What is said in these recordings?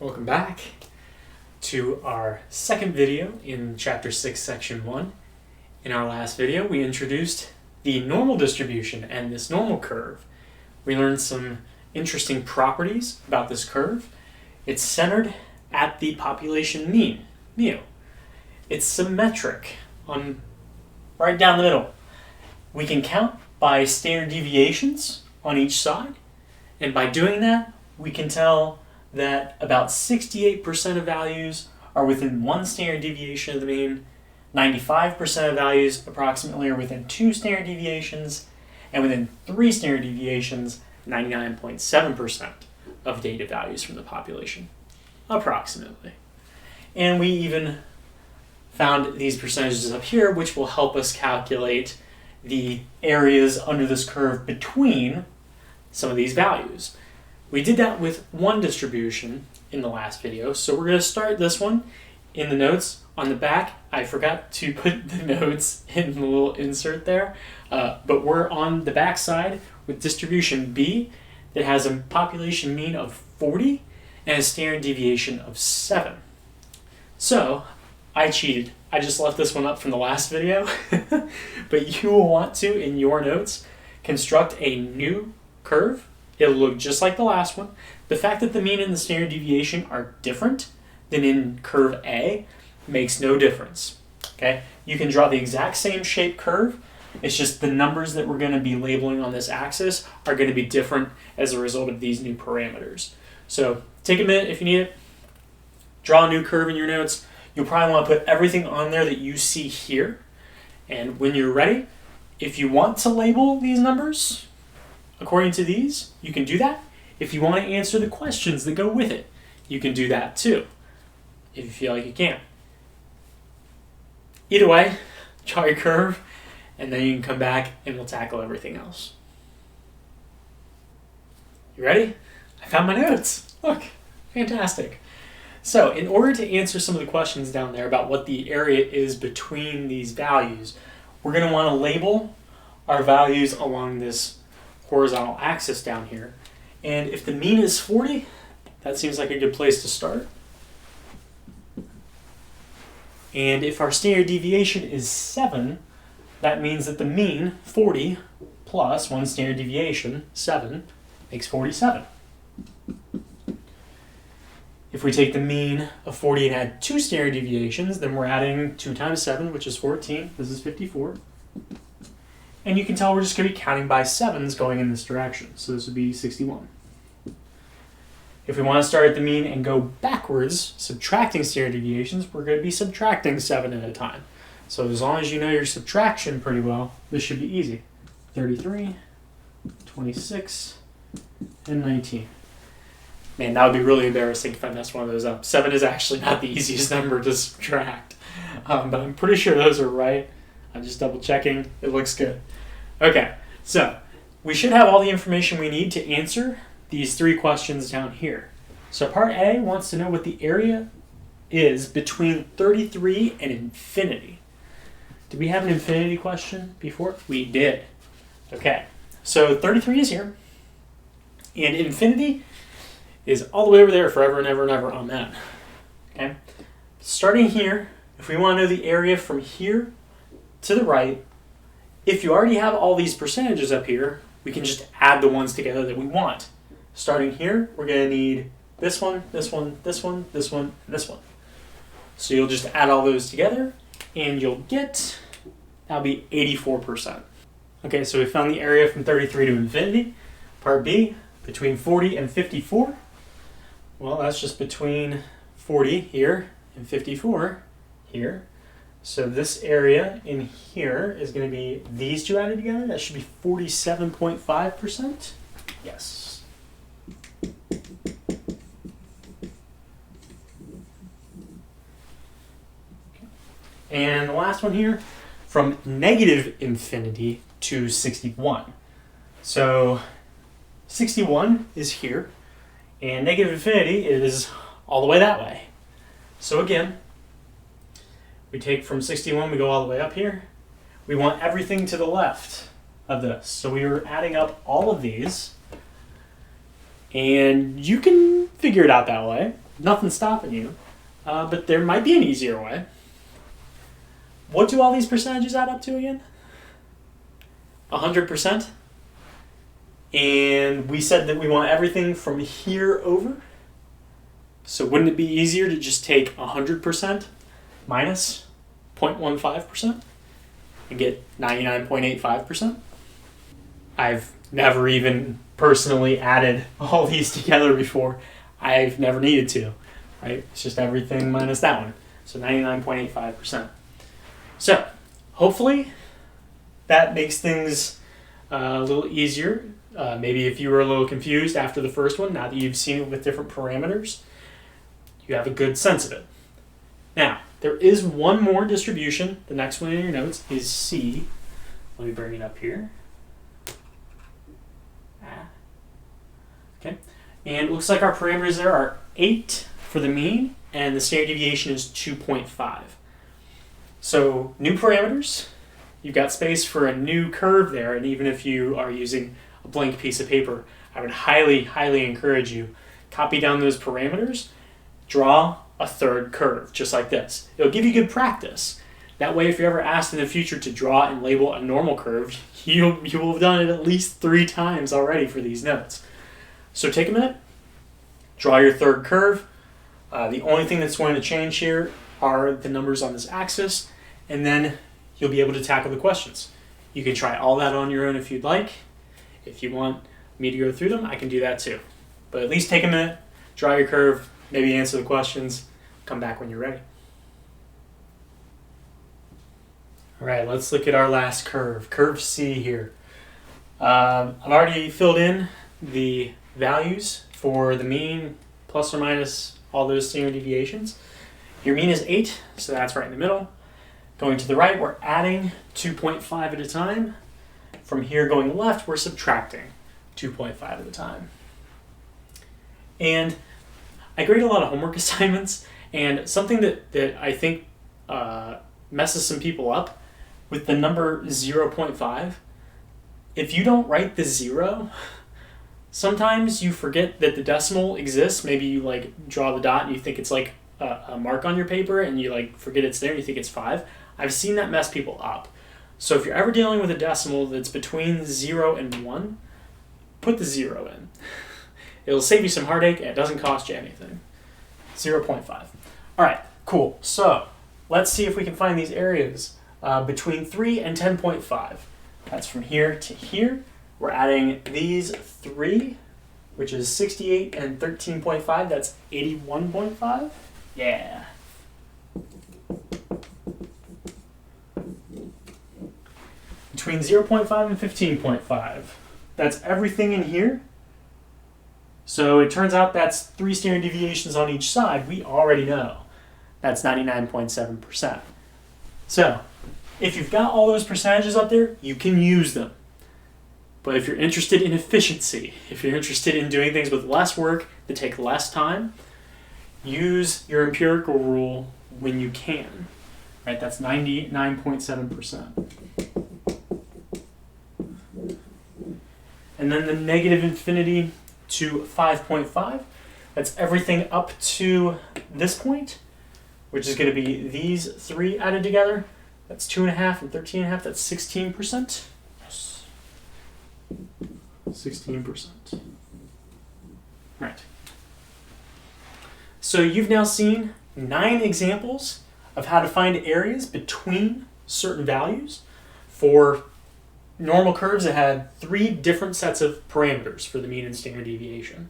Welcome back to our second video in Chapter 6, Section 1. In our last video, we introduced the normal distribution and this normal curve. We learned some interesting properties about this curve. It's centered at the population mean, mu. It's symmetric on right down the middle. We can count by standard deviations on each side, and by doing that, we can tell that about 68% of values are within one standard deviation of the mean, 95% of values approximately are within two standard deviations, and within three standard deviations, 99.7% of data values from the population, approximately. And we even found these percentages up here, which will help us calculate the areas under this curve between some of these values. We did that with one distribution in the last video, so we're going to start this one in the notes on the back. I forgot to put the notes in the little insert there, but we're on the back side with distribution B that has a population mean of 40 and a standard deviation of 7. So, I cheated. I just left this one up from the last video, but you will want to, in your notes, construct a new curve. It'll look just like the last one. The fact that the mean and the standard deviation are different than in curve A makes no difference. Okay? You can draw the exact same shape curve. It's just the numbers that we're going to be labeling on this axis are going to be different as a result of these new parameters. So take a minute if you need it. Draw a new curve in your notes. You'll probably want to put everything on there that you see here. And when you're ready, if you want to label these numbers according to these, you can do that. If you want to answer the questions that go with it, you can do that too, if you feel like you can. Either way, draw your curve, and then you can come back and we'll tackle everything else. You ready? I found my notes. Look, fantastic. So in order to answer some of the questions down there about what the area is between these values, we're going to want to label our values along this horizontal axis down here. And if the mean is 40, that seems like a good place to start. And if our standard deviation is 7, that means that the mean, 40, plus one standard deviation, 7, makes 47. If we take the mean of 40 and add 2 standard deviations, then we're adding 2 times 7, which is 14. This is 54. And you can tell we're just going to be counting by 7s going in this direction. So this would be 61. If we want to start at the mean and go backwards, subtracting standard deviations, we're going to be subtracting 7 at a time. So as long as you know your subtraction pretty well, this should be easy. 33, 26, and 19. Man, that would be really embarrassing if I messed one of those up. 7 is actually not the easiest number to subtract. But I'm pretty sure those are right. I'm just double checking. It looks good. Okay, so we should have all the information we need to answer these 3 questions down here. So part A wants to know what the area is between 33 and infinity. Did we have an infinity question before? We did. Okay, so 33 is here. And infinity is all the way over there, forever and ever and ever. Amen. Okay, starting here, if we want to know the area from here to the right, if you already have all these percentages up here, we can just add the ones together that we want. Starting here, we're going to need this one, this one, this one, this one, and this one. So you'll just add all those together, and you'll get, that'll be 84%. Okay, so we found the area from 33 to infinity. Part B, between 40 and 54. Well, that's just between 40 here and 54 here. So this area in here is going to be these two added together. That should be 47.5%. Yes. And the last one here, from negative infinity to 61. So 61 is here, and negative infinity is all the way that way. So again, we take from 61, we go all the way up here. We want everything to the left of this. So we were adding up all of these, and you can figure it out that way. nothing's stopping you, but there might be an easier way. What do all these percentages add up to again? 100%. And we said that we want everything from here over. So wouldn't it be easier to just take 100% minus 0.15% and get 99.85%? I've never even personally added all these together before. I've never needed to, right? It's just everything minus that one. So 99.85%. So hopefully that makes things a little easier. Maybe if you were a little confused after the first one, now that you've seen it with different parameters, you have a good sense of it. Now, there is one more distribution. The next one in your notes is C. Let me bring it up here. Okay. And it looks like our parameters there are 8 for the mean, and the standard deviation is 2.5. So, new parameters. You've got space for a new curve there, and even if you are using a blank piece of paper, I would highly, highly encourage you, copy down those parameters, draw a third curve, just like this. It'll give you good practice. That way, if you're ever asked in the future to draw and label a normal curve, you will have done it at least 3 times already for these notes. So take a minute, draw your third curve. The only thing that's going to change here are the numbers on this axis, and then you'll be able to tackle the questions. You can try all that on your own if you'd like. If you want me to go through them, I can do that too. But at least take a minute, draw your curve, maybe answer the questions, come back when you're ready. All right, let's look at our last curve, curve C here. I've already filled in the values for the mean, plus or minus all those standard deviations. Your mean is 8, so that's right in the middle. Going to the right, we're adding 2.5 at a time. From here going left, we're subtracting 2.5 at a time. And I grade a lot of homework assignments, and something that I think messes some people up with the number 0.5, if you don't write the 0, sometimes you forget that the decimal exists. Maybe you like draw the dot and you think it's like a mark on your paper, and you like forget it's there and you think it's 5. I've seen that mess people up. So if you're ever dealing with a decimal that's between 0 and 1, put the 0 in. It'll save you some heartache and it doesn't cost you anything. 0.5. All right, cool. So let's see if we can find these areas between 3 and 10.5. That's from here to here. We're adding these 3, which is 68, and 13.5. That's 81.5. Yeah. Between 0.5 and 15.5. That's everything in here. So it turns out that's 3 standard deviations on each side. We already know that's 99.7%. So if you've got all those percentages up there, you can use them. But if you're interested in efficiency, if you're interested in doing things with less work that take less time, use your empirical rule when you can. Right? That's 99.7%. And then the negative infinity to 5.5, that's everything up to this point, which is going to be these 3 added together. That's 2.5 and 13.5, that's 16%. Yes. 16%. Right. So you've now seen 9 examples of how to find areas between certain values for normal curves that had 3 different sets of parameters for the mean and standard deviation.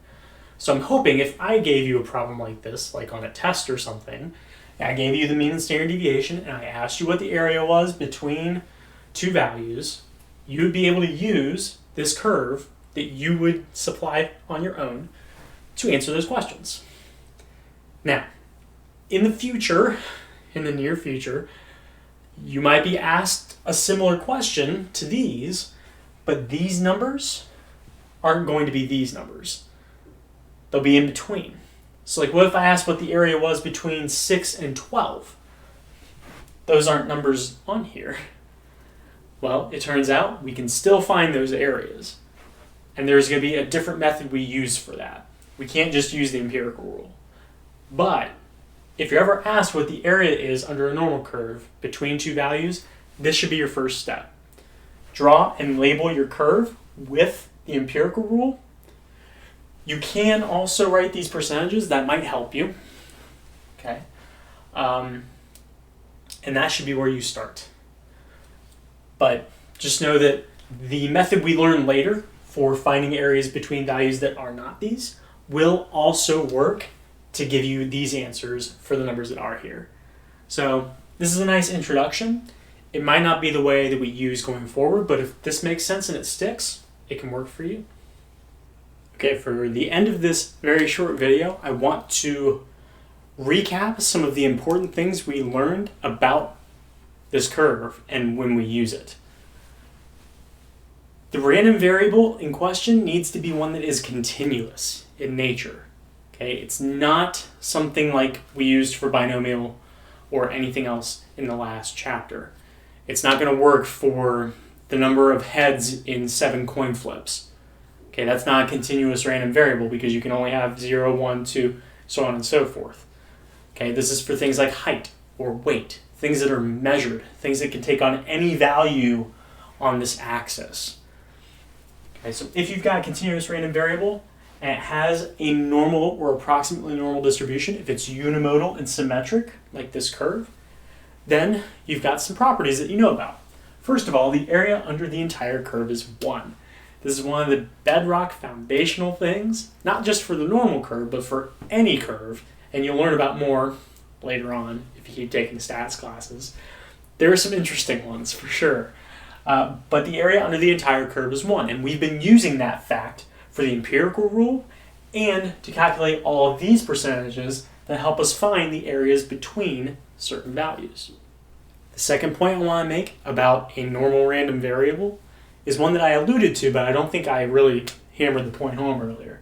So I'm hoping if I gave you a problem like this, like on a test or something, I gave you the mean and standard deviation and I asked you what the area was between 2 values, you would be able to use this curve that you would supply on your own to answer those questions. Now, in the future, in the near future, you might be asked a similar question to these, but these numbers aren't going to be these numbers. They'll be in between. So like what if I asked what the area was between 6 and 12? Those aren't numbers on here. Well, it turns out we can still find those areas. And there's going to be a different method we use for that. We can't just use the empirical rule. But if you're ever asked what the area is under a normal curve between two values, this should be your first step. Draw and label your curve with the empirical rule. You can also write these percentages. That might help you. Okay. And that should be where you start. But just know that the method we learn later for finding areas between values that are not these will also work to give you these answers for the numbers that are here. So this is a nice introduction. It might not be the way that we use going forward, but if this makes sense and it sticks, it can work for you. Okay, for the end of this very short video, I want to recap some of the important things we learned about this curve and when we use it. The random variable in question needs to be one that is continuous in nature. Okay, it's not something like we used for binomial or anything else in the last chapter. It's not going to work for the number of heads in 7 coin flips. Okay, that's not a continuous random variable because you can only have 0, 1, 2, so on and so forth. Okay, this is for things like height or weight, things that are measured, things that can take on any value on this axis. Okay, so if you've got a continuous random variable and it has a normal or approximately normal distribution, if it's unimodal and symmetric, like this curve, then you've got some properties that you know about. First of all, the area under the entire curve is 1. This is one of the bedrock foundational things, not just for the normal curve, but for any curve, and you'll learn about more later on if you keep taking stats classes. There are some interesting ones for sure. But the area under the entire curve is 1, and we've been using that fact for the empirical rule and to calculate all of these percentages that help us find the areas between certain values. The second point I want to make about a normal random variable is one that I alluded to, but I don't think I really hammered the point home earlier.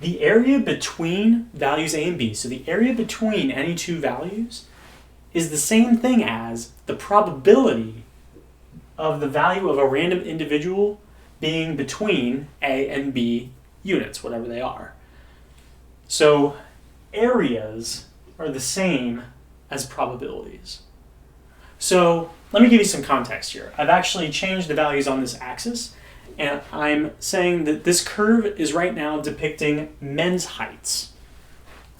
The area between values A and B, so the area between any two values, is the same thing as the probability of the value of a random individual being between A and B units, whatever they are. So areas are the same as probabilities. So let me give you some context here. I've actually changed the values on this axis, and I'm saying that this curve is right now depicting men's heights.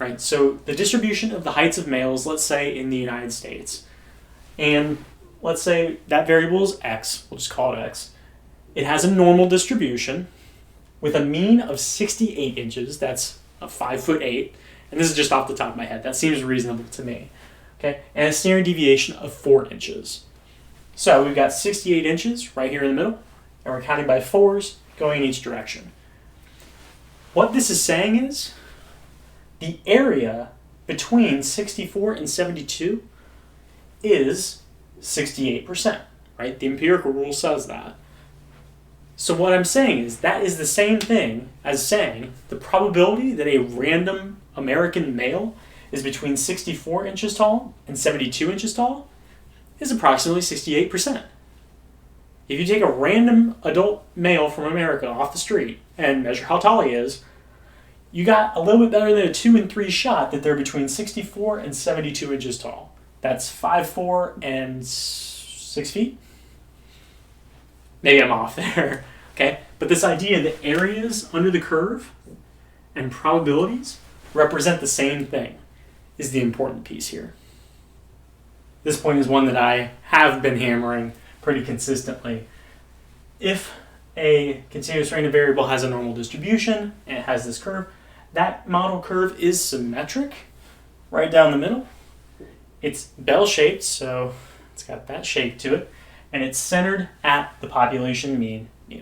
Right? So the distribution of the heights of males, let's say in the United States, and let's say that variable is x, we'll just call it x. It has a normal distribution with a mean of 68 inches, that's a 5'8", and this is just off the top of my head, that seems reasonable to me. Okay, and a standard deviation of 4 inches. So we've got 68 inches right here in the middle, and we're counting by 4s going in each direction. What this is saying is the area between 64 and 72 is 68%, right? The empirical rule says that. So what I'm saying is that is the same thing as saying the probability that a random American male is between 64 inches tall and 72 inches tall is approximately 68%. If you take a random adult male from America off the street and measure how tall he is, you got a little bit better than a 2 and 3 shot that they're between 64 and 72 inches tall. That's 5'4" and 6 feet. Maybe I'm off there, okay? But this idea that areas under the curve and probabilities represent the same thing is the important piece here. This point is one that I have been hammering pretty consistently. If a continuous random variable has a normal distribution and it has this curve, that model curve is symmetric right down the middle. It's bell-shaped, so it's got that shape to it, and it's centered at the population mean mu.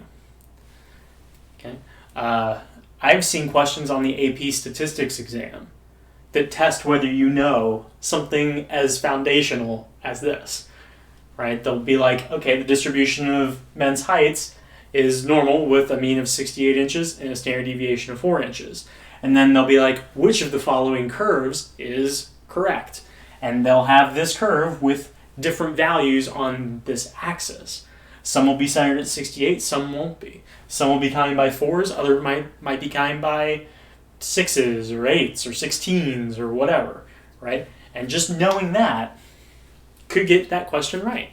Okay. I've seen questions on the AP statistics exam that test whether you know something as foundational as this, right? They'll be like, okay, the distribution of men's heights is normal with a mean of 68 inches and a standard deviation of 4 inches. And then they'll be like, which of the following curves is correct? And they'll have this curve with different values on this axis. Some will be centered at 68, some won't be. Some will be counting by 4s, other might be counting by 6s or 8s or 16s or whatever, right? And just knowing that could get that question right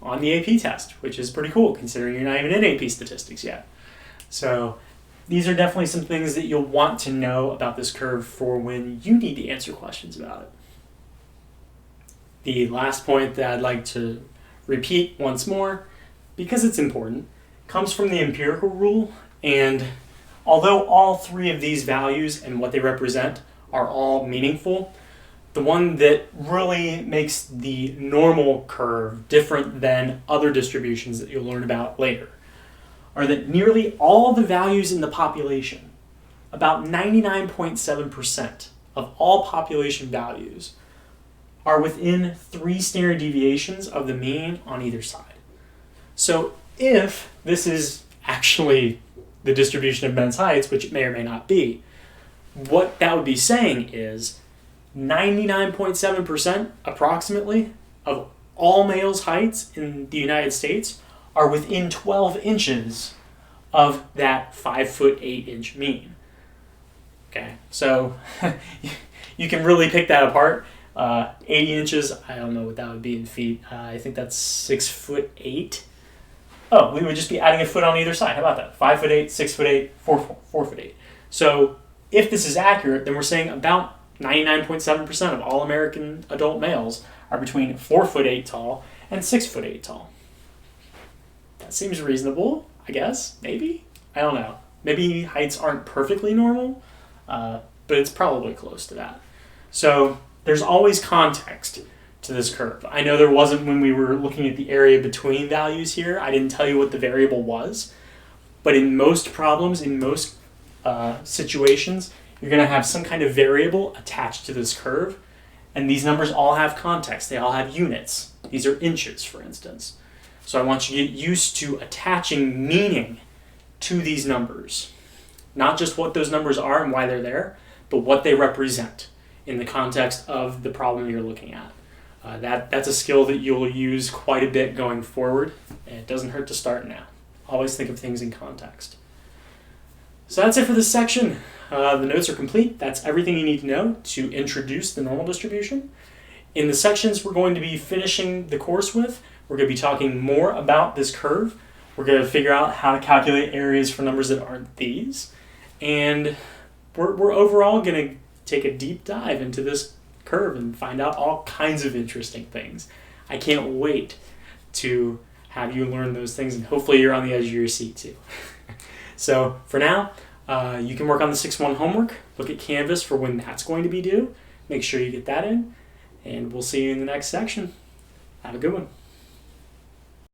on the AP test, which is pretty cool considering you're not even in AP statistics yet. So these are definitely some things that you'll want to know about this curve for when you need to answer questions about it. The last point that I'd like to repeat once more, because it's important, comes from the empirical rule, and although all three of these values and what they represent are all meaningful, the one that really makes the normal curve different than other distributions that you'll learn about later are that nearly all the values in the population, about 99.7% of all population values, are within 3 standard deviations of the mean on either side. So if this is actually the distribution of men's heights, which it may or may not be, what that would be saying is 99.7% approximately of all males' heights in the United States are within 12 inches of that 5'8" mean. Okay, so you can really pick that apart. 80 inches, I don't know what that would be in feet. I think that's 6'8". Oh, we would just be adding a foot on either side. How about that? 5'8", 6'8", 4'8". So if this is accurate, then we're saying about 99.7% of all American adult males are between 4'8" tall and 6'8" tall. That seems reasonable, I guess. Maybe? I don't know. Maybe heights aren't perfectly normal, but it's probably close to that. So there's always context to this curve. I know there wasn't when we were looking at the area between values here. I didn't tell you what the variable was, but in most problems, in most situations, you're going to have some kind of variable attached to this curve, and these numbers all have context. They all have units. These are inches, for instance. So I want you to get used to attaching meaning to these numbers. Not just what those numbers are and why they're there, but what they represent in the context of the problem you're looking at. That's a skill that you'll use quite a bit going forward, and it doesn't hurt to start now. Always think of things in context. So that's it for this section. The notes are complete. That's everything you need to know to introduce the normal distribution. In the sections we're going to be finishing the course with, we're going to be talking more about this curve. We're going to figure out how to calculate areas for numbers that aren't these. And we're overall going to take a deep dive into this curve and find out all kinds of interesting things. I can't wait to have you learn those things, and hopefully you're on the edge of your seat too. So for now, you can work on the 6-1 homework. Look at Canvas for when that's going to be due. Make sure you get that in, and we'll see you in the next section. Have a good one.